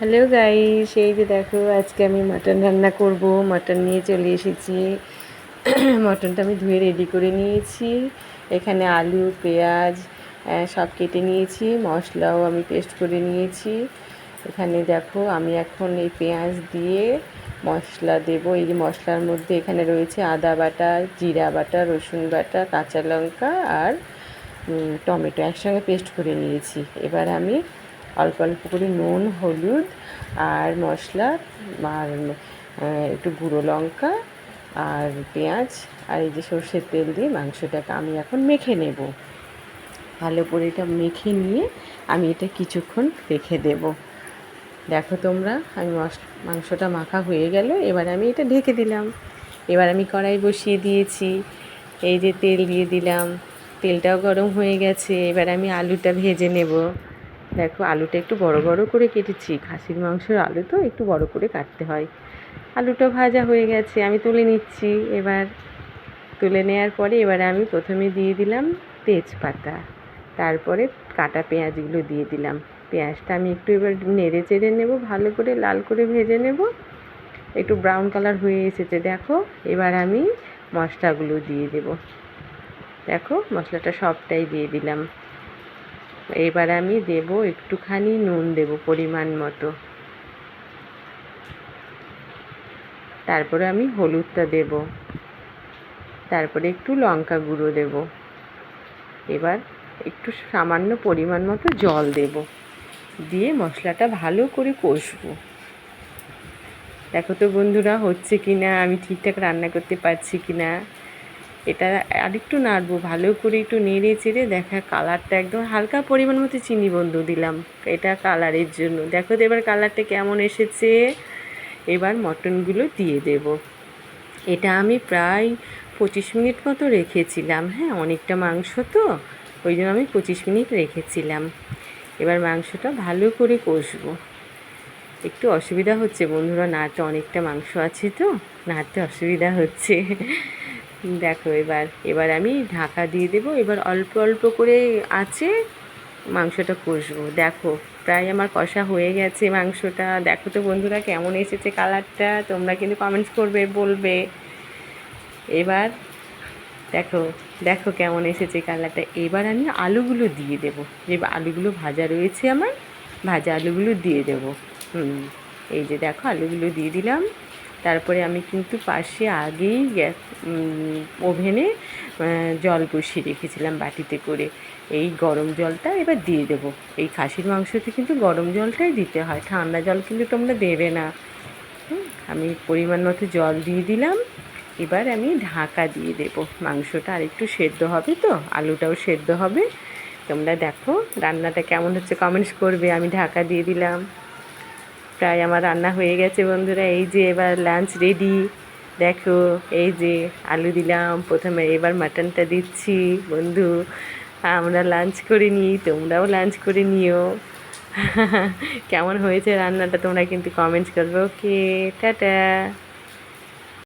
Hello guys, এই যে দেখো আজকে আমি মাটন রান্না করব। মাটন নিয়ে চলে এসেছি। মাটনটা আমি ধুয়ে রেডি করে নিয়েছি। এখানে আলু পেঁয়াজ সব কেটে নিয়েছি, মশলাও আমি পেস্ট করে নিয়েছি। এখানে দেখো আমি এখন এই পেঁয়াজ দিয়ে মশলা দেব। এই যে মশলার মধ্যে এখানে রয়েছে আদা বাটা, জিরা বাটা, রসুন বাটা, কাঁচা লঙ্কা আর টমেটো একসঙ্গে পেস্ট করে নিয়েছি। এবার আমি অল্প অল্প করে নুন, হলুদ আর মশলা আর একটু গুঁড়ো লঙ্কা আর পেঁয়াজ আর এই যে সর্ষের তেল দিয়ে মাংসটাকে আমি এখন মেখে নেব। ভালো করে এটা মেখে নিয়ে আমি এটা কিছুক্ষণ রেখে দেব। দেখো তোমরা, আমি মাংসটা মাখা হয়ে গেল। এবার আমি এটা ঢেকে দিলাম। এবার আমি কড়াই বসিয়ে দিয়েছি। এই যে তেল দিয়ে দিলাম, তেলটাও গরম হয়ে গেছে। এবার আমি আলুটা ভেজে নেব। দেখো আলুটা একটু বড় বড় করে কেটেছি, খাসির মাংসের আলু তো একটু বড় করে কাটতে হয়। আলুটা ভাজা হয়ে গেছে, আমি তুলে নিচ্ছি। এবার তুলে নেওয়ার পরে এবারে আমি প্রথমে দিয়ে দিলাম তেজপাতা, তারপরে কাটা পেঁয়াজগুলো দিয়ে দিলাম। পেঁয়াজটা আমি একটু এবার নেড়ে চেড়ে নেব, ভালো করে লাল করে ভেজে নেব। একটু ব্রাউন কালার হয়ে এসেছে দেখো। এবার আমি মশলাগুলো দিয়ে দেব। দেখো মশলাটা সবটাই দিয়ে দিলাম। এবার আমি দেব একটুখানি নুন, দেব পরিমাণ মতো। তারপরে আমি হলুদটা দেব, তারপরে একটু লঙ্কা গুঁড়ো দেব। এবার একটু সামান্য পরিমাণ মতো জল দেব, দিয়ে মশলাটা ভালো করে কষবো। দেখো তো বন্ধুরা হচ্ছে কি না, আমি ঠিকঠাক রান্না করতে পারছি কি না। এটা আরেকটু নাড়বো, ভালো করে একটু নেড়ে চেড়ে দেখা কালারটা একদম হালকা পরিমাণ মতো চিনি বন্ধু দিলাম, এটা কালারের জন্য। দেখো তো এবার কালারটা কেমন এসেছে। এবার মটনগুলো দিয়ে দেব। এটা আমি প্রায় 25 মিনিট মতো রেখেছিলাম। হ্যাঁ, অনেকটা মাংস তো, ওই জন্য আমি 25 মিনিট রেখেছিলাম। এবার মাংসটা ভালো করে কষবো। একটু অসুবিধা হচ্ছে বন্ধুরা, নাড়তে অনেকটা মাংস আছে তো, নাড়তে অসুবিধা হচ্ছে। দেখো এবার আমি ঢাকা দিয়ে দেবো। এবার অল্প অল্প করে আছে মাংসটা কষবো। দেখো প্রায় আমার কষা হয়ে গেছে মাংসটা। দেখো তো বন্ধুরা কেমন এসেছে কালারটা, তোমরা কিন্তু কমেন্টস করবে, বলবে। এবার দেখো দেখো কেমন এসেছে কালারটা। এবার আমি আলুগুলো দিয়ে দেবো, যে আলুগুলো ভাজা রয়েছে আমার, ভাজা আলুগুলো দিয়ে দেবো। এই যে দেখো আলুগুলো দিয়ে দিলাম। তারপরে আমি কিন্তু পাশে আগেই ওভেনে জল বসিয়ে রেখেছিলাম বাটিতে করে। এই গরম জলটা এবার দিয়ে দেবো। এই খাসির মাংসতে কিন্তু গরম জলটাই দিতে হয়, ঠান্ডা জল কিন্তু তোমরা দেবে না। আমি পরিমাণ মতো জল দিয়ে দিলাম। এবার আমি ঢাকা দিয়ে দেবো। মাংসটা আর একটু সেদ্ধ হবে তো, আলুটাও সেদ্ধ হবে। তোমরা দেখো রান্নাটা কেমন হচ্ছে কমেন্টস করবে। আমি ঢাকা দিয়ে দিলাম। প্রায় আমার রান্না হয়ে গেছে বন্ধুরা। এই যে এবার লাঞ্চ রেডি। দেখো এই যে আলু দিলাম প্রথমে, এবার মাটনটা দিচ্ছি। বন্ধু আমরা লাঞ্চ করে নিই, তোমরাও লাঞ্চ করে নিও। কেমন হয়েছে রান্নাটা তোমরা কিন্তু কমেন্টস করবে। ওকে, টাটা।